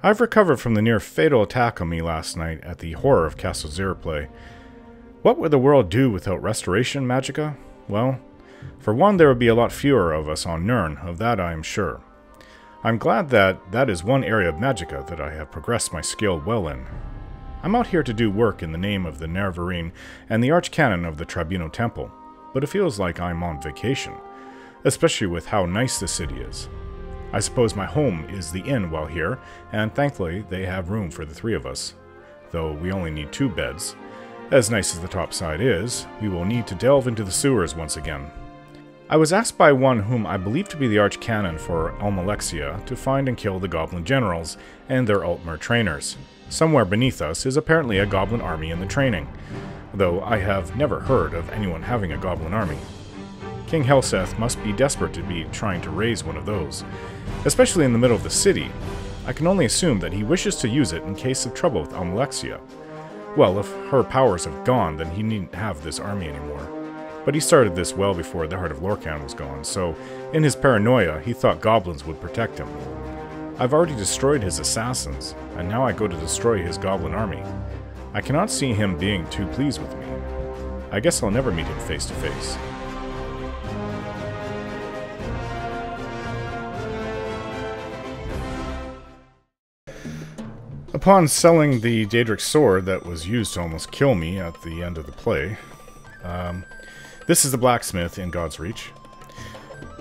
I've recovered from the near fatal attack on me last night at the horror of Castle Zeriplay. What would the world do without restoration, Magica? Well, for one, there would be a lot fewer of us on Nirn, of that I am sure. I'm glad that is one area of Magica that I have progressed my skill well in. I'm out here to do work in the name of the Nerevarine and the Archcanon of the Tribuno Temple, but it feels like I'm on vacation, especially with how nice the city is. I suppose my home is the inn while here, and thankfully they have room for the three of us, though we only need 2 beds. As nice as the topside is, we will need to delve into the sewers once again. I was asked by one whom I believe to be the Archcanon for Almalexia to find and kill the Goblin Generals and their Altmer trainers. Somewhere beneath us is apparently a Goblin army in the training, though I have never heard of anyone having a Goblin army. King Helseth must be desperate to be trying to raise one of those, especially in the middle of the city. I can only assume that he wishes to use it in case of trouble with Almalexia. Well, if her powers have gone, then he needn't have this army anymore. But he started this well before the Heart of Lorkhan was gone, so in his paranoia, he thought goblins would protect him. I've already destroyed his assassins, and now I go to destroy his goblin army. I cannot see him being too pleased with me. I guess I'll never meet him face to face. Upon selling the Daedric sword that was used to almost kill me at the end of the play, this is the blacksmith in Godsreach.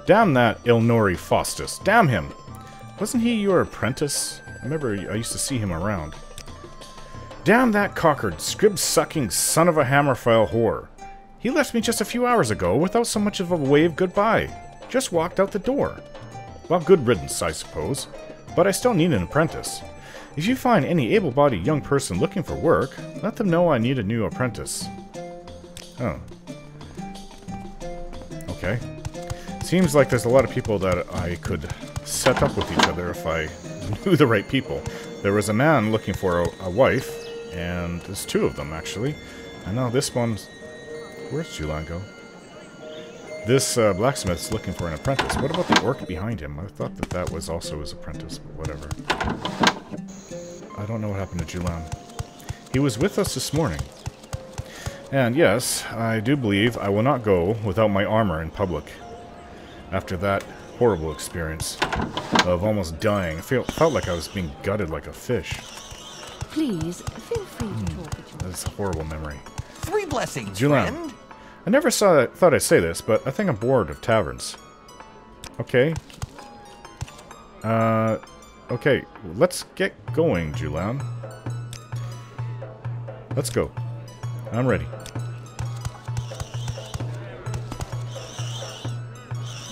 Damn that Ilnori Faustus. Damn him! Wasn't he your apprentice? I remember I used to see him around. Damn that cockered, scrib-sucking son of a hammerfile whore. He left me just a few hours ago without so much of a wave goodbye. Just walked out the door. Well, good riddance, I suppose. But I still need an apprentice. If you find any able-bodied young person looking for work, let them know I need a new apprentice. Oh. Okay. Seems like there's a lot of people that I could set up with each other if I knew the right people. There was a man looking for a wife, and there's 2 of them, actually. And now this one's... Where's Julan go? This blacksmith's looking for an apprentice. What about the orc behind him? I thought that was also his apprentice, but whatever. I don't know what happened to Julan. He was with us this morning. And yes, I do believe I will not go without my armor in public. After that horrible experience of almost dying, I felt like I was being gutted like a fish. Please, feel free to talk with you. That's a horrible memory. 3 blessings, Julan, friend. I never thought I'd say this, but I think I'm bored of taverns. Okay. Okay, let's get going, Julan. Let's go. I'm ready.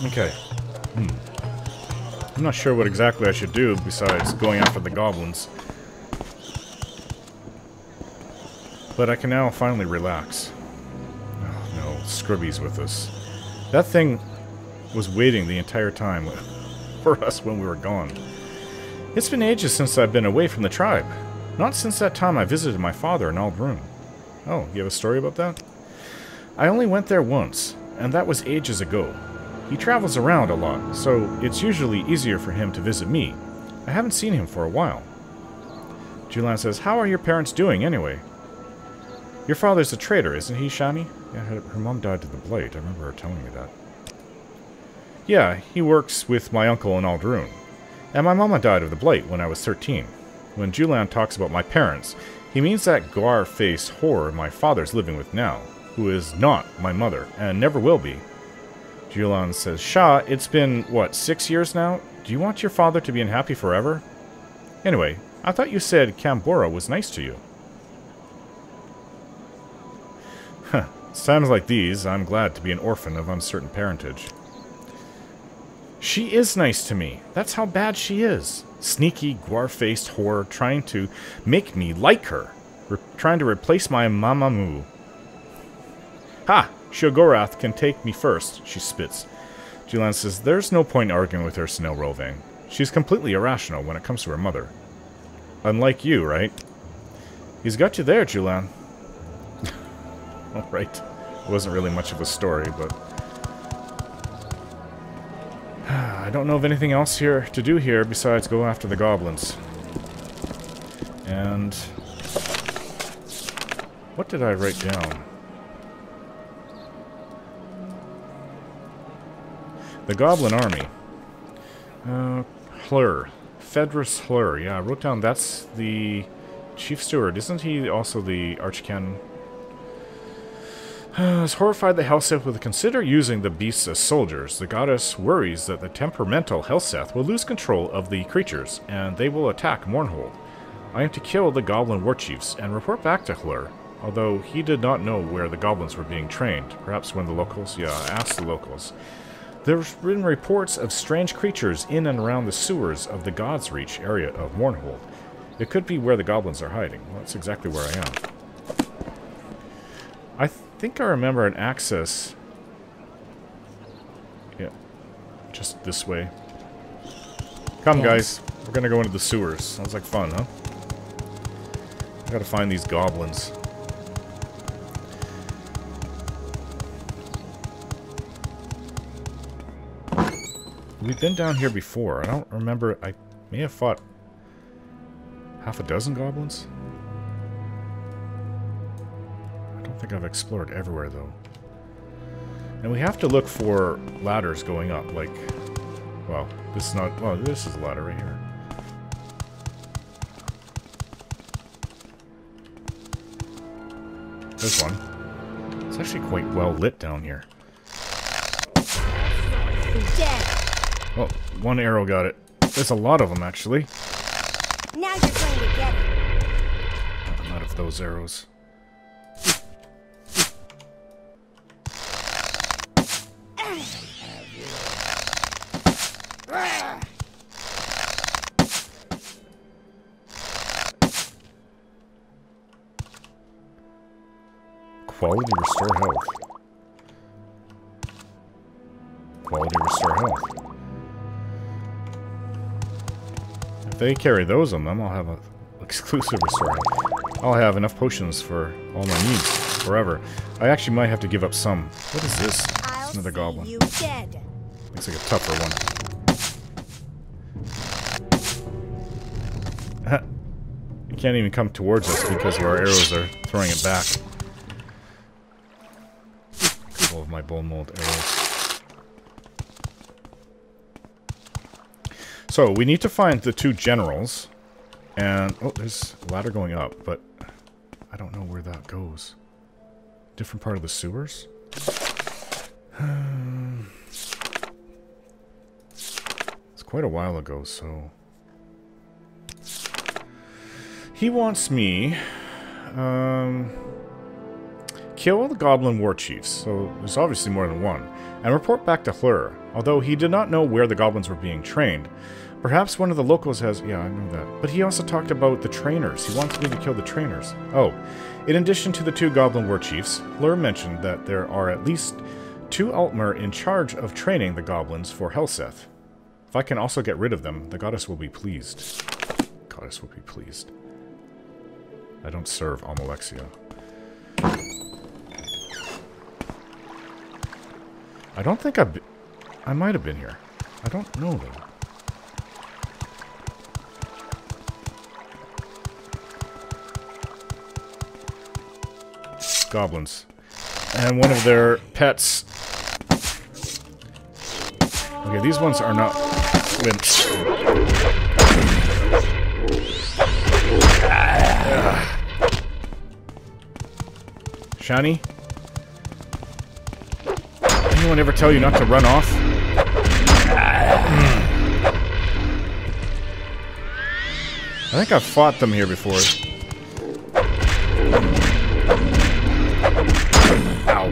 Okay. I'm not sure what exactly I should do besides going after the goblins. But I can now finally relax. Oh no, Scrubby's with us. That thing was waiting the entire time for us when we were gone. It's been ages since I've been away from the tribe. Not since that time I visited my father in Aldrune. Oh, you have a story about that? I only went there once, and that was ages ago. He travels around a lot, so it's usually easier for him to visit me. I haven't seen him for a while. Julan says, how are your parents doing anyway? Your father's a trader, isn't he, Shani? Yeah, her mom died of the blight. I remember her telling me that. Yeah, he works with my uncle in Aldrune. And my mama died of the blight when I was 13. When Julan talks about my parents, he means that Guar-faced whore my father's living with now, who is not my mother, and never will be. Julan says, Shah, it's been, what, 6 years now? Do you want your father to be unhappy forever? Anyway, I thought you said Kambora was nice to you. Huh. It's times like these, I'm glad to be an orphan of uncertain parentage. She is nice to me. That's how bad she is. Sneaky, guar-faced whore trying to make me like her. Trying to replace my Mamamoo. Ha! Shogorath can take me first, she spits. Julan says, there's no point arguing with her, Snell Rovang. She's completely irrational when it comes to her mother. Unlike you, right? He's got you there, Julan. Alright. It wasn't really much of a story, but... I don't know of anything else here to do here besides go after the goblins. And what did I write down? The Goblin Army. Hlur. Fedrus Hlur. Yeah, I wrote down that's the Chief Steward. Isn't he also the Archcanon? Has horrified the Helseth with consider using the beasts as soldiers. The goddess worries that the temperamental Helseth will lose control of the creatures, and they will attack Mournhold. I am to kill the goblin war chiefs and report back to Hlur, although he did not know where the goblins were being trained. Perhaps when the locals... Yeah, ask the locals. There's been reports of strange creatures in and around the sewers of the God's Reach area of Mournhold. It could be where the goblins are hiding. Well, that's exactly where I am. I think I remember an access... Yeah, just this way. Come, guys. We're gonna go into the sewers. Sounds like fun, huh? I gotta find these goblins. We've been down here before. I don't remember. I may have fought half a dozen goblins. I don't think I've explored everywhere, though. And we have to look for ladders going up, like... Well, this is not... Well, this is a ladder right here. There's one. It's actually quite well lit down here. Oh, one arrow got it. There's a lot of them, actually. Now you're going to get it. I'm out of those arrows. Quality restore health. Quality restore health. If they carry those on them, I'll have an exclusive restore health. I'll have enough potions for all my needs forever. I actually might have to give up some. What is this? It's another goblin. You dead. Looks like a tougher one. You can't even come towards us because our arrows are throwing it back. A couple of my bone mold arrows. So, we need to find the two generals. And, oh, there's a ladder going up, but I don't know where that goes. Different part of the sewers? It's quite a while ago, so... He wants me... kill the goblin war chiefs, so there's obviously more than one, and report back to Hlur, although he did not know where the goblins were being trained. Perhaps one of the locals has... Yeah, I know that. But he also talked about the trainers. He wants me to kill the trainers. Oh. In addition to the two goblin war chiefs, Hlur mentioned that there are at least 2 Altmer in charge of training the goblins for Helseth. If I can also get rid of them, the goddess will be pleased. Goddess will be pleased. I don't serve Almalexia. I don't think I might have been here. I don't know, though. Goblins. And one of their pets. Okay, these ones are not wimps. Shani? Anyone ever tell you not to run off? I think I've fought them here before. Ow.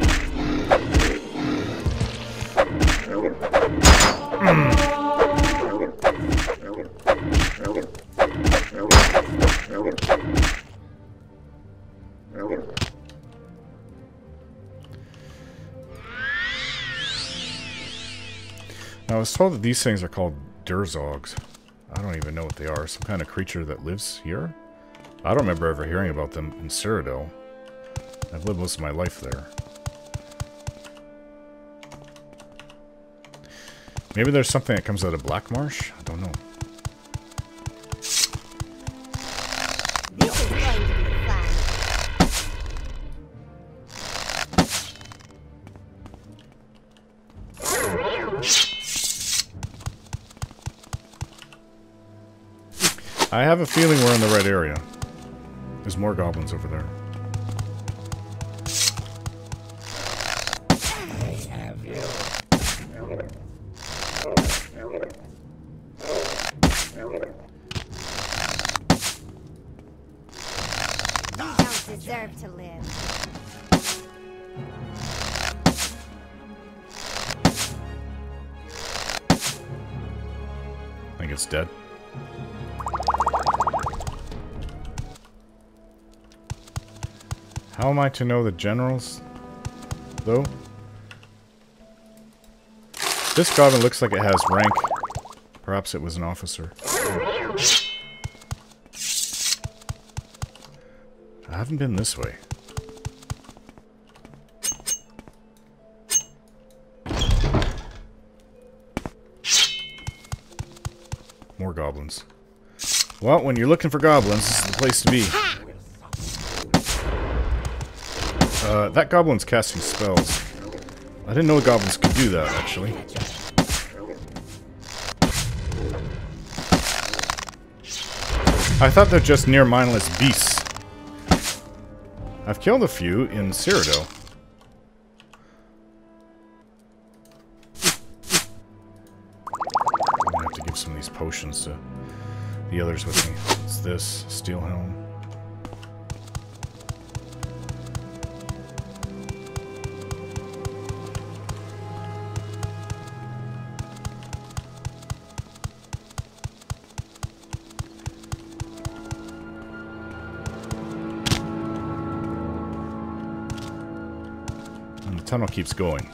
I was told that these things are called Durzogs. I don't even know what they are. Some kind of creature that lives here? I don't remember ever hearing about them in Cyrodiil. I've lived most of my life there. Maybe there's something that comes out of Black Marsh? I don't know. I have a feeling we're in the right area. There's more goblins over there. Deserve to live. I think it's dead. How am I to know the generals, though? This goblin looks like it has rank. Perhaps it was an officer. I haven't been this way. More goblins. Well, when you're looking for goblins, this is the place to be. That goblin's casting spells. I didn't know goblins could do that, actually. I thought they're just near mindless beasts. I've killed a few in Cyrodiil. I'm gonna have to give some of these potions to the others with me. It's this, Steel Helm. Tunnel keeps going.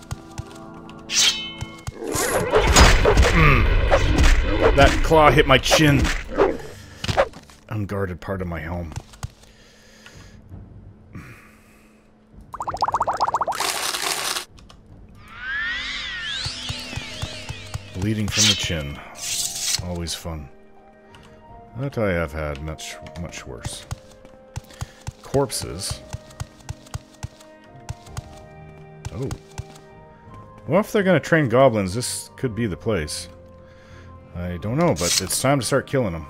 That claw hit my chin. Unguarded part of my helm. Bleeding from the chin. Always fun. That I have had much worse. Corpses. Oh. Well, if they're going to train goblins, this could be the place. I don't know, but it's time to start killing them.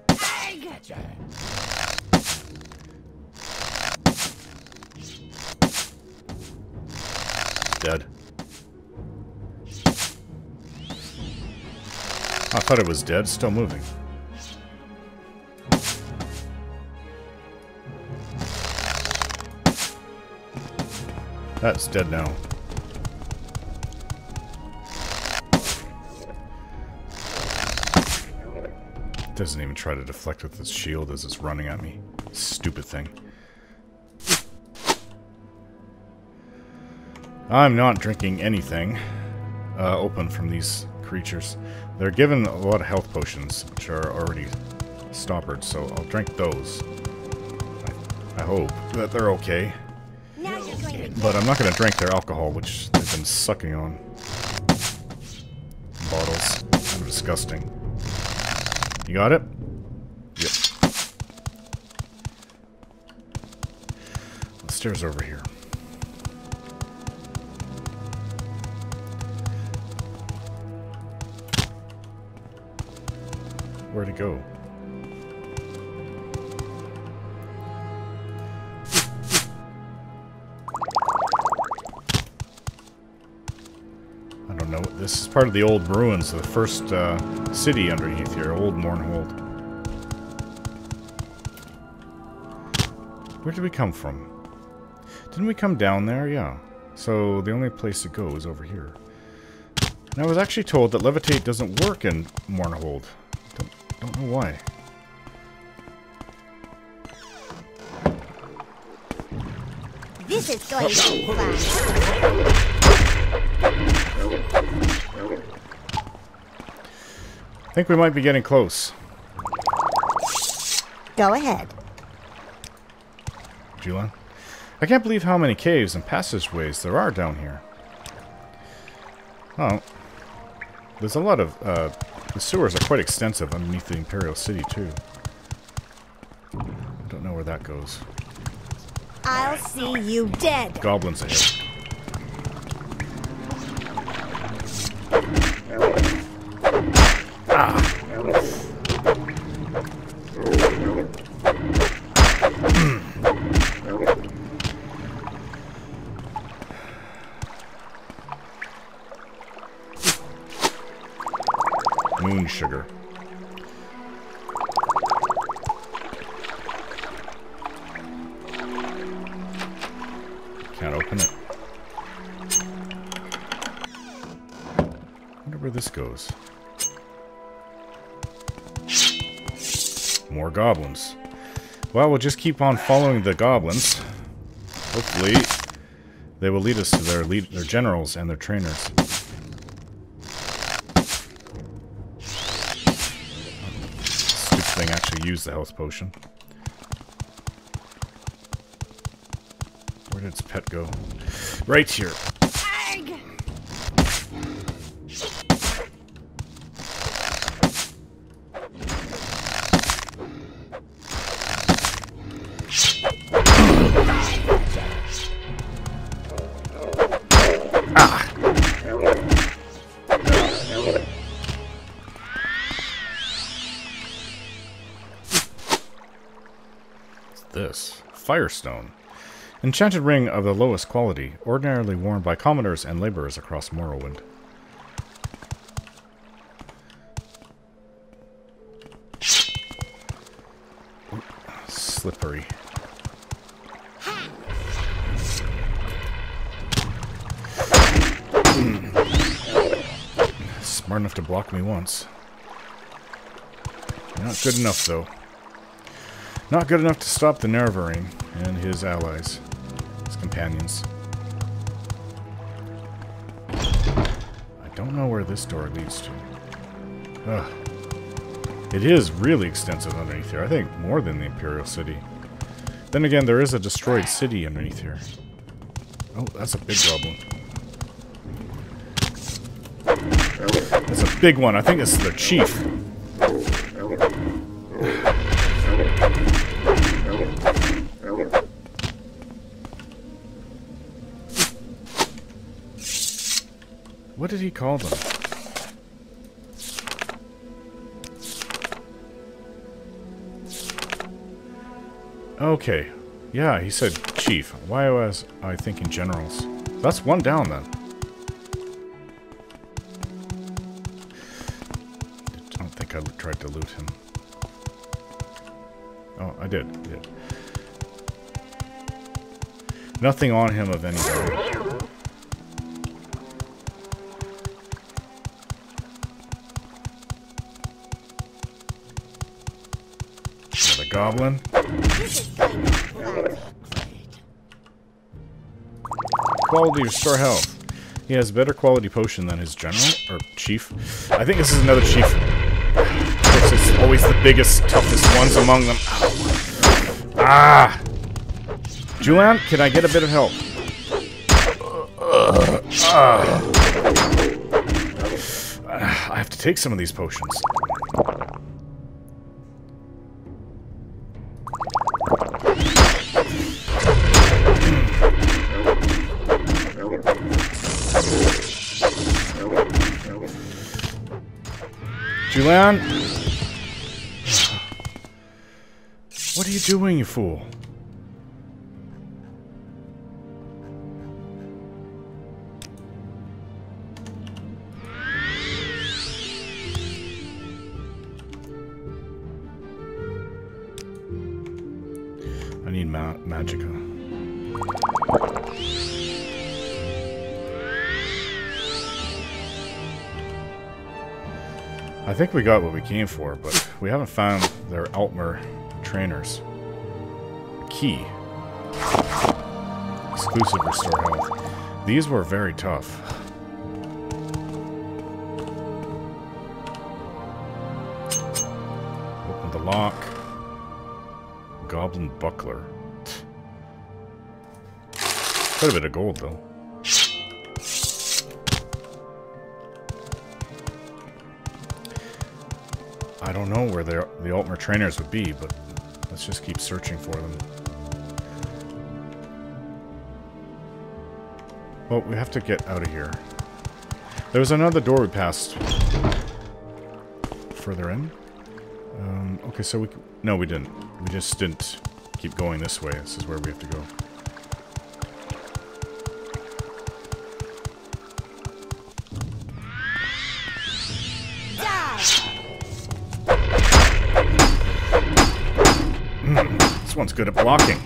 I gotcha. Dead. I thought it was dead, still moving. That's dead now. Doesn't even try to deflect with its shield as it's running at me. Stupid thing. I'm not drinking anything open from these creatures. They're given a lot of health potions, which are already stoppered, so I'll drink those. I hope that they're okay. Now you're going to get But I'm not going to drink their alcohol, which they've been sucking on. Bottles. Kind of disgusting. You got it? Yep. The stairs over here. Where'd it go? I don't know. This is part of the old ruins, the first city underneath here, Old Mournhold. Where did we come from? Didn't we come down there? Yeah. So the only place to go is over here. And I was actually told that levitate doesn't work in Mournhold. Don't know why. This is going to be fun. I think we might be getting close. Go ahead. Julian? I can't believe how many caves and passageways there are down here. Oh. There's a lot of, the sewers are quite extensive underneath the Imperial City, too. Don't know where that goes. I'll see you dead. Goblins ahead. Moon sugar. Can't open it. Wonder where this goes. More goblins. Well, we'll just keep on following the goblins. Hopefully, they will lead us to their generals and their trainers. Stupid thing actually used the health potion. Where did its pet go? Right here. This Firestone. Enchanted ring of the lowest quality, ordinarily worn by commoners and laborers across Morrowind. Slippery. Smart enough to block me once. Not good enough, though. Not good enough to stop the Nerevarine and his allies, his companions. I don't know where this door leads to. Ugh. It is really extensive underneath here. I think more than the Imperial City. Then again, there is a destroyed city underneath here. Oh, that's a big goblin. That's a big one. I think this is the chief. What did he call them? Okay. Yeah, he said chief. Why was I thinking generals? That's one down then. I don't think I tried to loot him. Oh, I did. Nothing on him of any value. Another goblin. Quality, restore health. He has better quality potion than his general, or chief. I think this is another chief. This is always the biggest, toughest ones among them. Ow. Ah! Julian, can I get a bit of help? I have to take some of these potions. Julian? What are you doing, you fool? I need magicka. I think we got what we came for, but we haven't found their Altmer trainers. Key. Exclusive restore health. These were very tough. Open the lock. Goblin buckler. Quite a bit of gold, though. I don't know where the Altmer trainers would be, but let's just keep searching for them. Well, we have to get out of here. There was another door we passed. further in. Okay, so no, we didn't. We just didn't keep going this way. This is where we have to go. This one's good at blocking.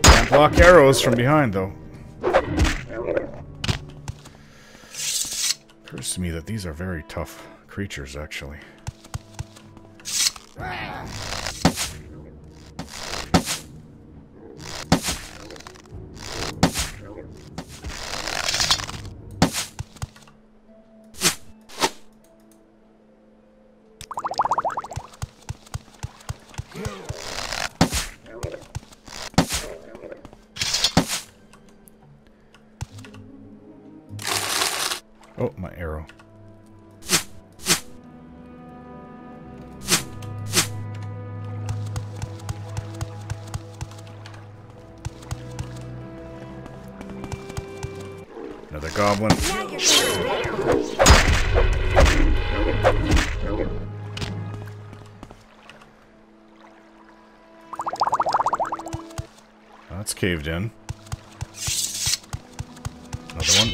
Can't block arrows from behind, though. Occurs to me that these are very tough creatures, actually. Oh, my arrow. Another goblin. That's caved in. Another one.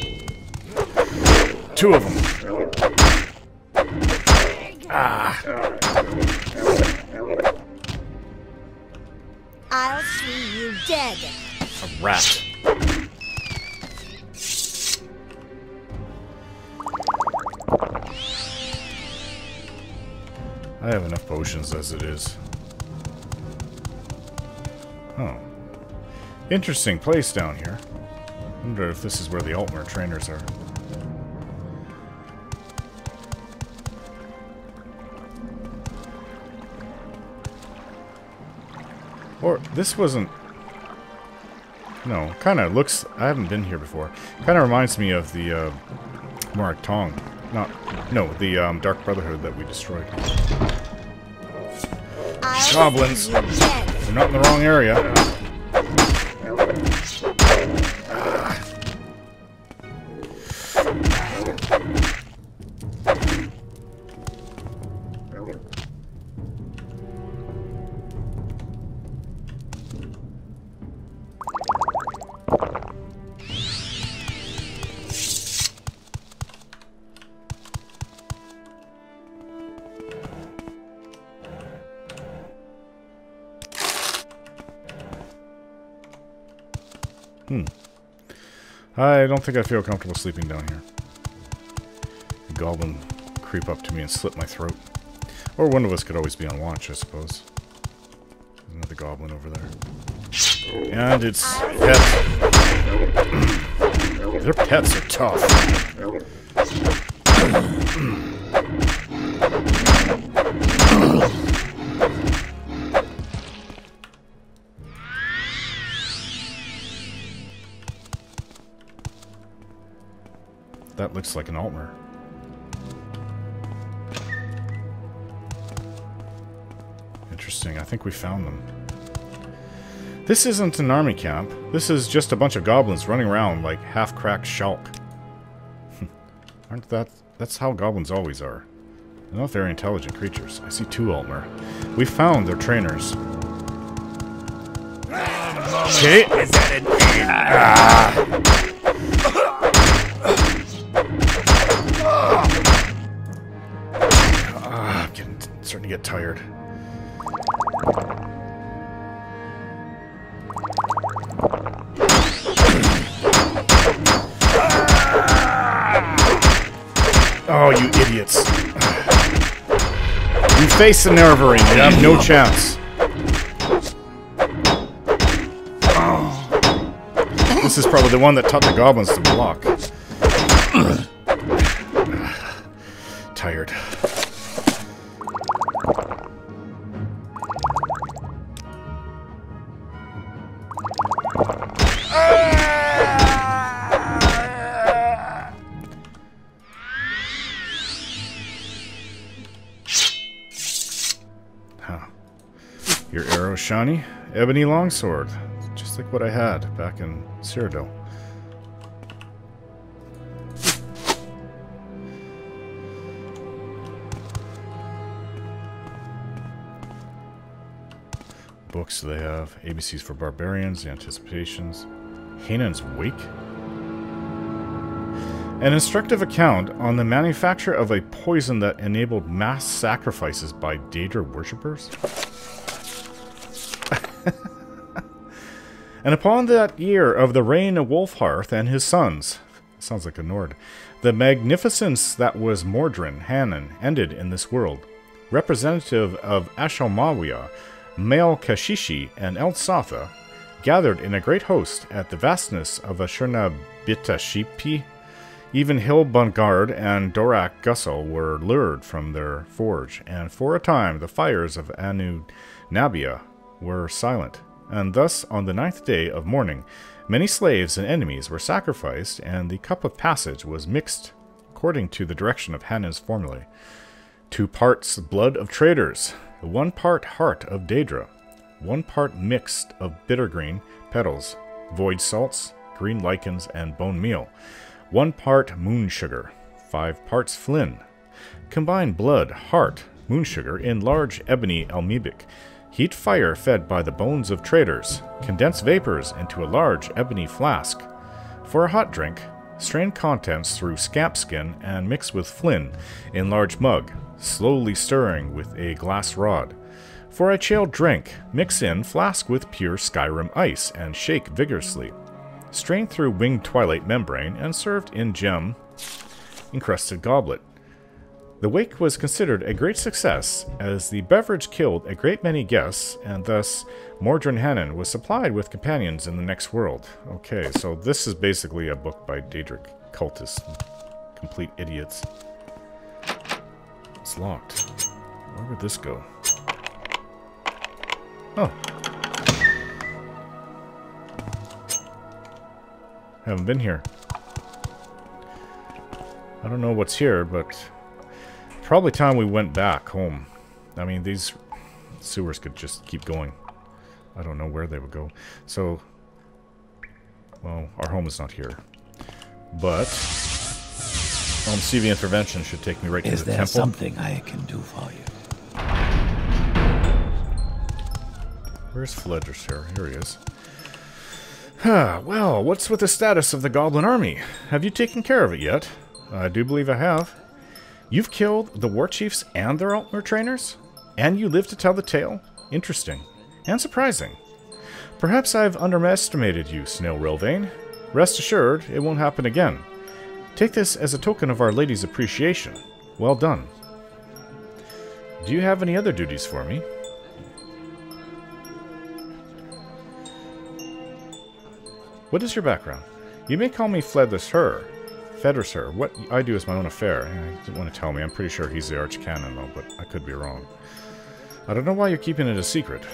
Two of them. Ah. I'll see you dead. A rat. I have enough potions as it is. Oh. Interesting place down here. Wonder if this is where the Altmer trainers are. Or, this wasn't... No, kind of looks... I haven't been here before. Kind of reminds me of the, Morak Tong. No, the, Dark Brotherhood that we destroyed. Goblins! They're not in the wrong area. I don't think I feel comfortable sleeping down here. A goblin creep up to me and slit my throat. Or one of us could always be on watch, I suppose. Another goblin over there. And it's pets. Their pets are tough. That looks like an Altmer. Interesting. I think we found them. This isn't an army camp. This is just a bunch of goblins running around like half-cracked shulk. That's how goblins always are. They're not very intelligent creatures. I see two Altmer. We found their trainers. Okay. Is that it? I'm starting to get tired. Oh, you idiots. You face the Nerevarine. You have no chance. This is probably the one that taught the goblins to block. Tired. Your arrow, Shani. Ebony longsword. Just like what I had back in Cyrodiil. books do they have? ABCs for Barbarians, The Anticipations, Hanan's Wake? An instructive account on the manufacture of a poison that enabled mass sacrifices by Daedra worshippers? And upon that year of the reign of Wolfhearth and his sons, sounds like a Nord, the magnificence that was Mordrin Hanan ended in this world. Representative of Ashalmawiya, Mael Kashishi, and Eltsatha gathered in a great host at the vastness of Ashurna Bitashipi. Even Hilbungard and Dorak Gussel were lured from their forge, and for a time the fires of Anu Nabia were silent. And thus, on the 9th day of mourning, many slaves and enemies were sacrificed, and the cup of passage was mixed, according to the direction of Hanan's formulae. 2 parts blood of traitors, 1 part heart of Daedra, 1 part mixed of bittergreen petals, void salts, green lichens, and bone meal, 1 part moon sugar, 5 parts flin. Combine blood, heart, moon sugar in large ebony alembic. Heat fire fed by the bones of traitors. Condense vapors into a large ebony flask. For a hot drink, strain contents through scamp skin and mix with flin in large mug, slowly stirring with a glass rod. For a chilled drink, mix in flask with pure Skyrim ice and shake vigorously. Strain through winged twilight membrane and served in gem encrusted goblet. The wake was considered a great success, as the beverage killed a great many guests, and thus Mordrin Hanan was supplied with companions in the next world. Okay, so this is basically a book by Daedric cultists. Complete idiots. It's locked. Where would this go? Oh. Haven't been here. I don't know what's here, but probably time we went back home. I mean, these sewers could just keep going. I don't know where they would go. So, well, our home is not here. But CV intervention should take me right to the temple. Is there something I can do for you? Where's Fledgers here? Here he is. Well, what's with the status of the Goblin army? Have you taken care of it yet? I do believe I have. You've killed the war chiefs and their Altmer trainers? And you live to tell the tale? Interesting. And surprising. Perhaps I've underestimated you, Snail Rilvain. Rest assured, it won't happen again. Take this as a token of Our Lady's appreciation. Well done. Do you have any other duties for me? What is your background? You may call me Fledless Her. Fedris Her. What I do is my own affair. He didn't want to tell me. I'm pretty sure he's the Archcanon, though, but I could be wrong. I don't know why you're keeping it a secret.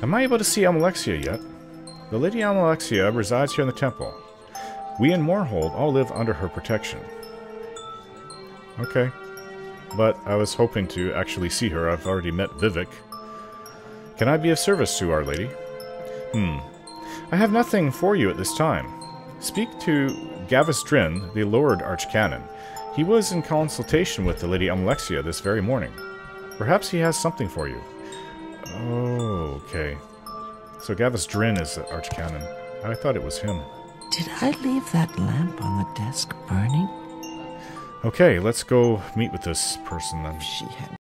Am I able to see Almalexia yet? The Lady Almalexia resides here in the temple. We in Moorhold all live under her protection. Okay. But I was hoping to actually see her. I've already met Vivek. Can I be of service to Our Lady? I have nothing for you at this time. Speak to Gavis Drin, the Lord Archcanon. He was in consultation with the Lady Almalexia this very morning. Perhaps he has something for you. Oh, okay. So Gavis Drin is the Archcanon. I thought it was him. Did I leave that lamp on the desk burning? Okay, let's go meet with this person then. She had